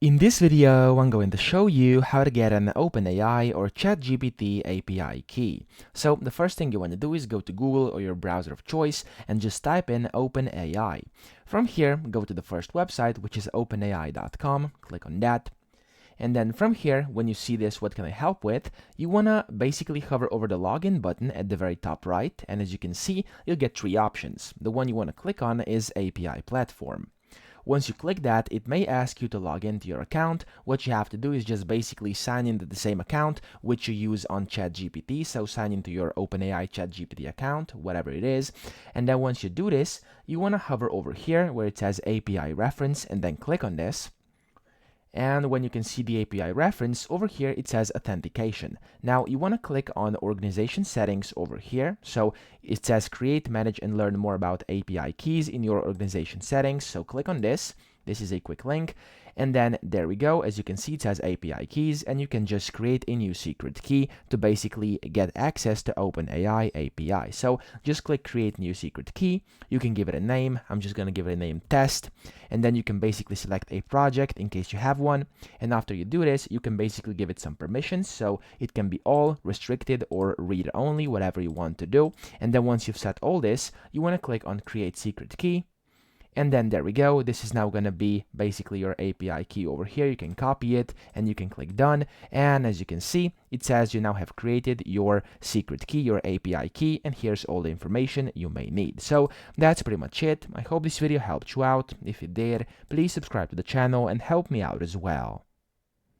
In this video, I'm going to show you how to get an OpenAI or ChatGPT API key. So the first thing you want to do is go to Google or your browser of choice and just type in OpenAI. From here, go to the first website, which is openai.com. Click on that. And then from here, when you see this, what can I help with? You want to basically hover over the login button at the very top right. And as you can see, you'll get three options. The one you want to click on is API platform. Once you click that, it may ask you to log into your account. What you have to do is just basically sign into the same account which you use on ChatGPT. So sign into your OpenAI ChatGPT account, whatever it is. And then once you do this, you want to hover over here where it says API reference and then click on this. And when you can see the API reference, over here it says authentication. Now you want to click on organization settings over here. So it says create, manage, and learn more about API keys in your organization settings. So click on this. This is a quick link. And then there we go. As you can see, it says API keys, and you can just create a new secret key to basically get access to OpenAI API. So just click create new secret key. You can give it a name. I'm just going to give it a name test. And then you can basically select a project in case you have one. And after you do this, you can basically give it some permissions. So it can be all, restricted, or read only, whatever you want to do. And then once you've set all this, you want to click on create secret key. And then there we go. This is now going to be basically your API key over here. You can copy it and you can click done. And as you can see, it says you now have created your secret key, your API key, and here's all the information you may need. So that's pretty much it. I hope this video helped you out. If it did, please subscribe to the channel and help me out as well.